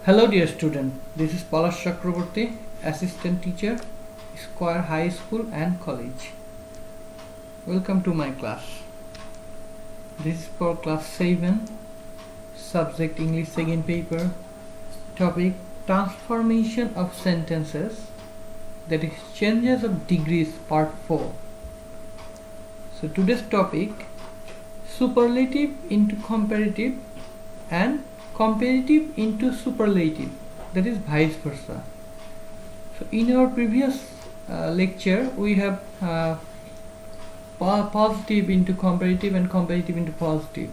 Hello dear student, this is Palash Chakraborty, Assistant Teacher, Square High School and College. Welcome to my class. This is for class 7, subject English second paper, topic transformation of sentences, that is changes of degrees part 4. So today's topic, superlative into comparative and comparative into superlative, that is vice versa. So in our previous lecture we have positive into comparative and comparative into positive.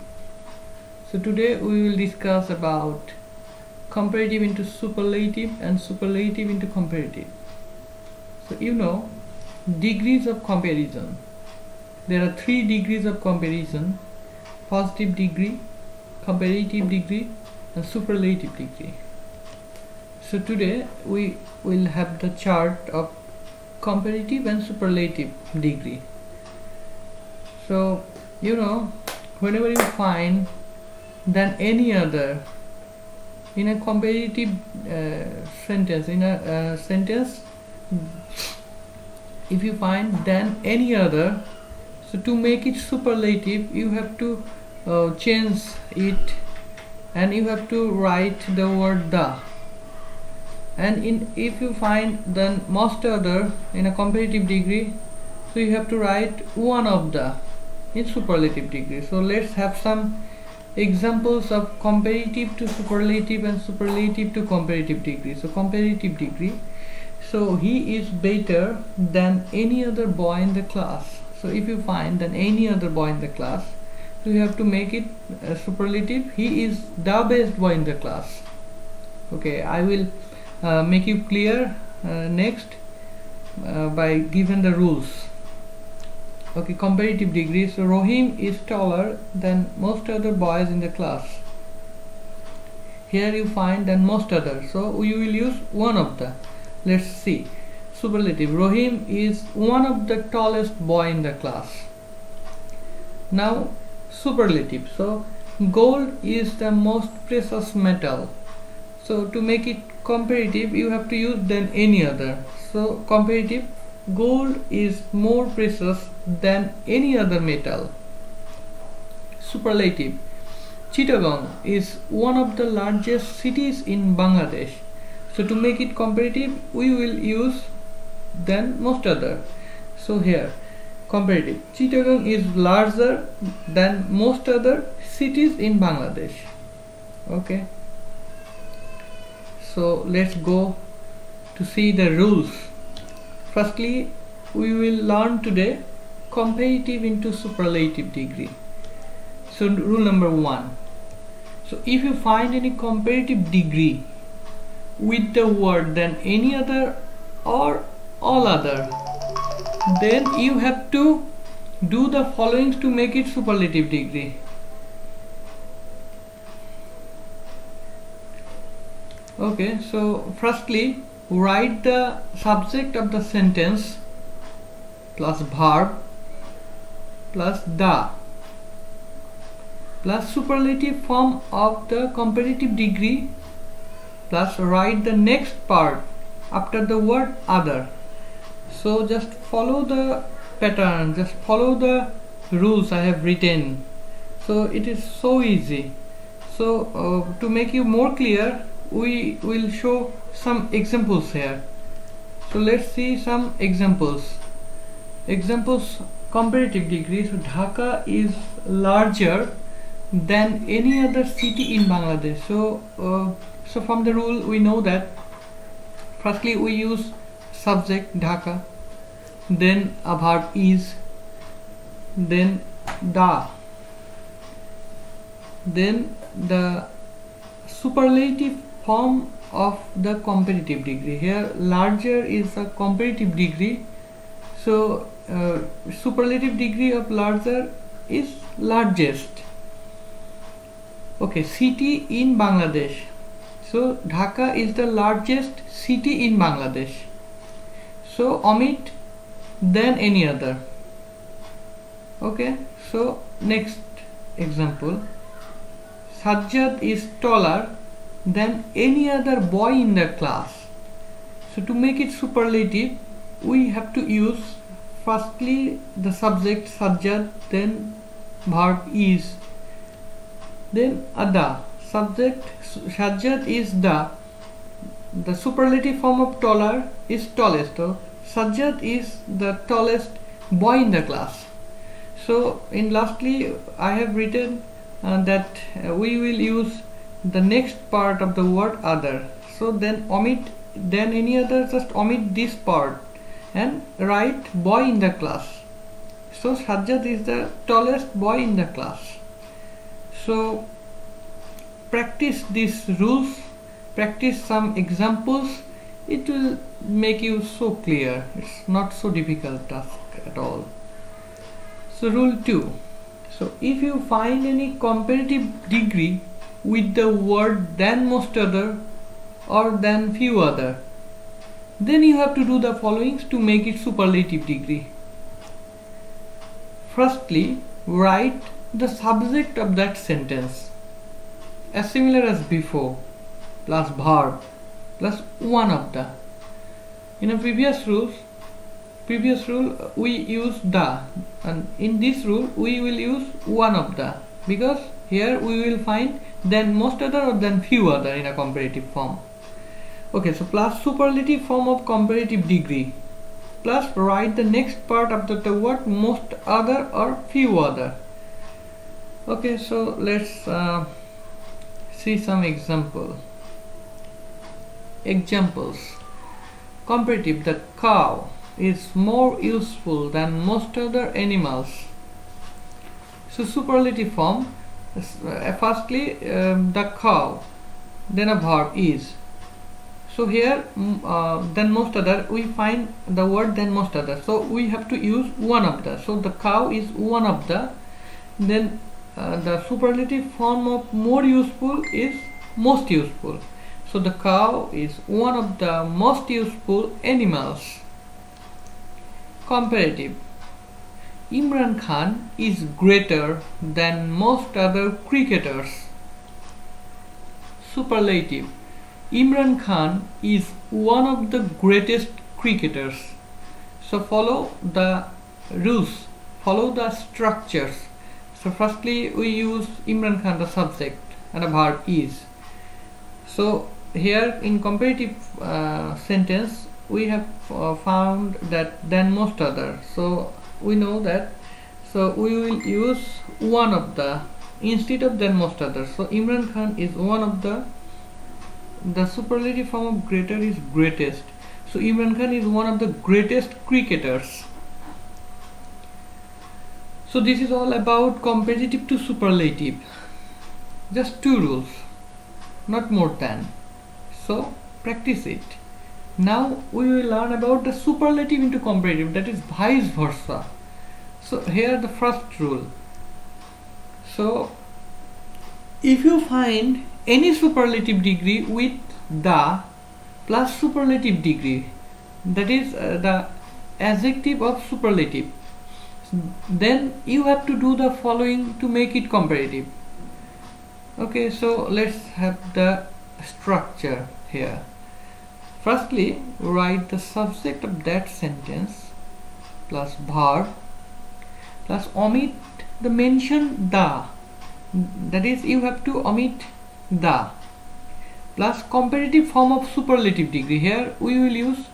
So today we will discuss about comparative into superlative and superlative into comparative. So you know degrees of comparison. There are 3 degrees of comparison: positive degree, comparative degree and superlative degree. So today we will have the chart of comparative and superlative degree. So you know, whenever you find than any other in a comparative sentence, in a sentence, if you find than any other, so to make it superlative you have to change it and you have to write the word the, and if you find then most other in a comparative degree, so you have to write one of the in superlative degree. So let's have some examples of comparative to superlative and superlative to comparative degree. So comparative degree, so he is better than any other boy in the class. So if you find than any other boy in the class, so you have to make it superlative. He is the best boy in the class. Okay, I will make you clear next by giving the rules. Okay, comparative degree. So Rohim is taller than most other boys in the class. Here you find than most other, so you will use one of the. Let's see. Superlative. Rohim is one of the tallest boy in the class. Now superlative. So gold is the most precious metal. So to make it comparative you have to use than any other. So comparative, gold is more precious than any other metal. Superlative. Chittagong is one of the largest cities in Bangladesh. So to make it comparative we will use than most other. So here comparative, Chittagong is larger than most other cities in Bangladesh. Okay, so let's go to see the rules. Firstly, we will learn today comparative into superlative degree. So rule number 1. So if you find any comparative degree with the word than any other or all other, then you have to do the following to make it superlative degree. Okay, so firstly write the subject of the sentence plus verb plus the plus superlative form of the comparative degree plus write the next part after the word other. So just follow the pattern, just follow the rules I have written. So it is so easy. So to make you more clear, we will show some examples here. So let's see some examples. Examples comparative degree. So Dhaka is larger than any other city in Bangladesh. So from the rule we know that firstly we use subject Dhaka, then a verb is, then da, then the superlative form of the comparative degree. Here larger is a comparative degree, so superlative degree of larger is largest. Okay, city in Bangladesh. So Dhaka is the largest city in Bangladesh. So omit than any other. Okay, so next example, Sajjad is taller than any other boy in the class. So to make it superlative, we have to use firstly the subject Sajjad, then verb is, then ada. Subject Sajjad is the superlative form of taller is tallest. So Sajjad is the tallest boy in the class. So in lastly I have written that we will use the next part of the word other. So then omit, then any other, just omit this part and write boy in the class. So Sajjad is the tallest boy in the class. So practice these rules, practice some examples, it will make you so clear. It's not so difficult task at all. So rule 2. So if you find any comparative degree with the word than most other or than few other, then you have to do the following to make it superlative degree. Firstly, write the subject of that sentence as similar as before, plus verb plus one of the. In a previous rule we use the, and in this rule we will use one of the, because here we will find than most other or than few other in a comparative form. Okay, so plus superlative form of comparative degree, plus write the next part after the word most other or few other. Okay, so let's see some examples. Comparative, the cow is more useful than most other animals. So superlative form, firstly the cow, then a verb is. So here than most other, we find the word than most other, so we have to use one of the. So the cow is one of the, then the superlative form of more useful is most useful. So the cow is one of the most useful animals. Comparative, Imran Khan is greater than most other cricketers. Superlative, Imran Khan is one of the greatest cricketers. So follow the rules, follow the structures. So firstly we use Imran Khan, the subject, and a verb is. So here in comparative sentence we have found that than most other, so we know that, so we will use one of the instead of than most other. So Imran Khan is one of the superlative form of greater is greatest. So Imran Khan is one of the greatest cricketers. So this is all about comparative to superlative. Just 2 rules, not more than. So practice it. Now we will learn about the superlative into comparative, that is vice versa. So here the first rule. So if you find any superlative degree with the plus superlative degree, that is the adjective of superlative, then you have to do the following to make it comparative. Okay, so let's have the structure here. Firstly, write the subject of that sentence plus verb plus omit the mentioned the, that is you have to omit the, plus comparative form of superlative degree. Here we will use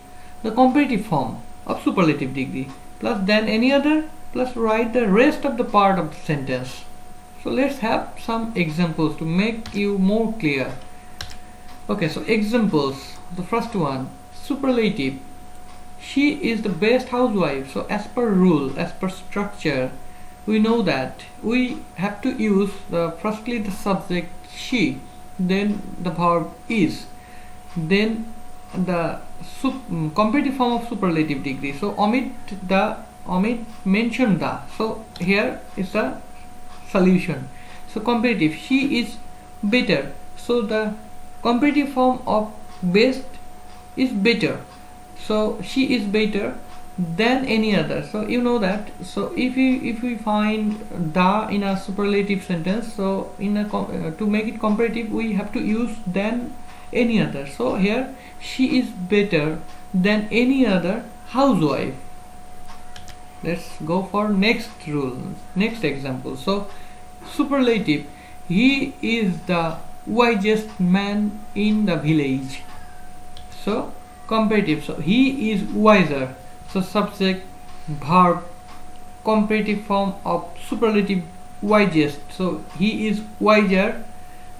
the comparative form of superlative degree, plus then any other, plus write the rest of the part of the sentence. So let's have some examples to make you more clear. Okay, so examples. The first one, superlative, she is the best housewife. So as per rule, as per structure, we know that we have to use firstly the subject she, then the verb is, then the comparative form of superlative degree. So omit mention the. So here is the solution. So comparative, she is better. So the comparative form of best is better. So she is better, than any other. So you know that. So if we find the in a superlative sentence, so in a to make it comparative, we have to use than any other. So here, she is better than any other housewife. Let's go for next rule, next example. So superlative, he is the wisest man in the village. So comparative, so he is wiser. So subject, verb, comparative form of superlative, wisest. So he is wiser.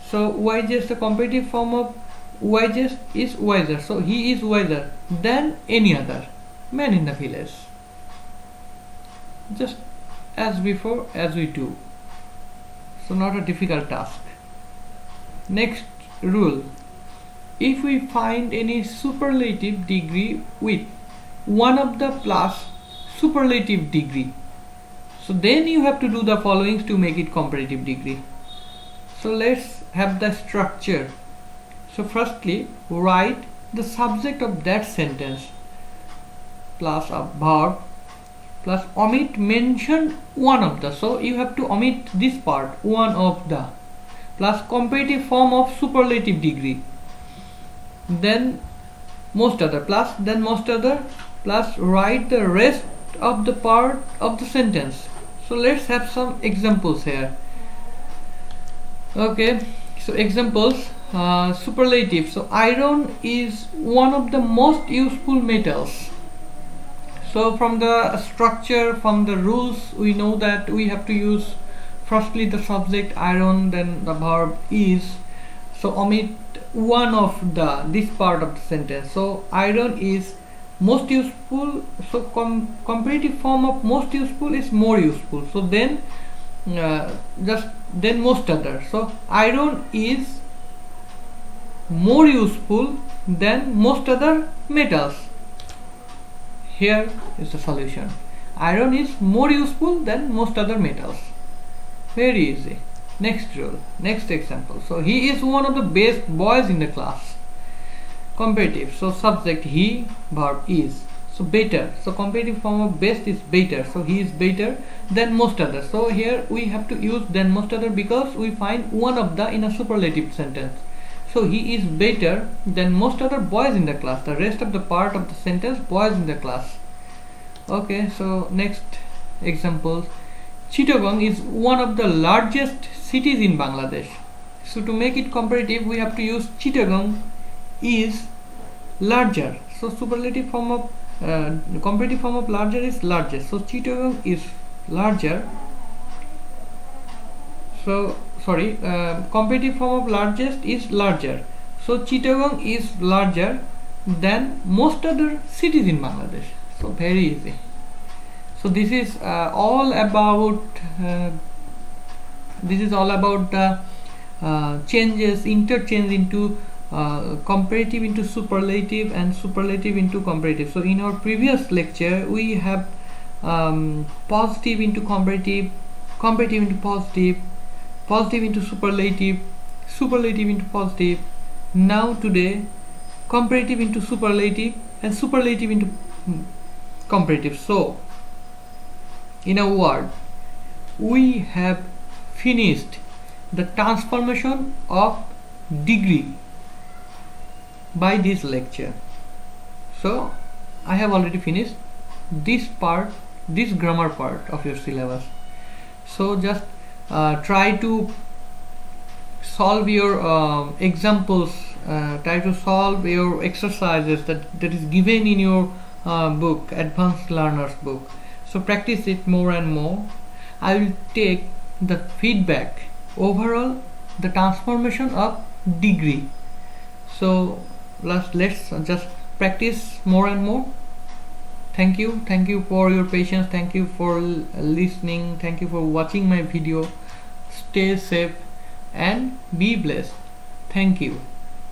So wisest, the comparative form of wisest is wiser. So he is wiser than any other man in the village. Just as before, as we do. So not a difficult task. Next rule, if we find any superlative degree with one of the plus superlative degree, so then you have to do the following to make it comparative degree. So let's have the structure. So firstly, write the subject of that sentence plus a verb plus omit mention one of the. So you have to omit this part, one of the, plus comparative form of superlative degree, then most other, plus then most other, plus write the rest of the part of the sentence. So let's have some examples here. Okay, so examples. Superlative, so iron is one of the most useful metals. So from the structure, from the rules, we know that we have to use firstly the subject iron, then the verb is. So omit one of the this part of the sentence. So iron is most useful. So comparative form of most useful is more useful. So then just then most other. So iron is more useful than most other metals. Here is the solution. Iron is more useful than most other metals. Very easy. Next rule, next example. So he is one of the best boys in the class. Comparative, so subject he, verb is. So better, so comparative form of best is better. So he is better than most others. So here we have to use than most other because we find one of the in a superlative sentence. So he is better than most other boys in the class. The rest of the part of the sentence, boys in the class. Okay, so next example. Chittagong is one of the largest cities in Bangladesh. So to make it comparative, we have to use Chittagong is larger. So superlative form of comparative form of larger is largest. So Chittagong is larger. So sorry, comparative form of largest is larger. So Chittagong is larger than most other cities in Bangladesh. So very easy. So this is all about the changes, interchange into comparative into superlative and superlative into comparative. So in our previous lecture we have positive into comparative, comparative into positive, positive into superlative, superlative into positive. Now today comparative into superlative and superlative into comparative. So in a word, we have finished the transformation of degree by this lecture. So I have already finished this part, this grammar part of your syllabus. So just try to solve your examples, try to solve your exercises that is given in your book, Advanced Learners book. So practice it more and more. I will take the feedback, overall the transformation of degree. So let's just practice more and more. Thank you for your patience, thank you for listening, thank you for watching my video. Stay safe and be blessed. Thank you.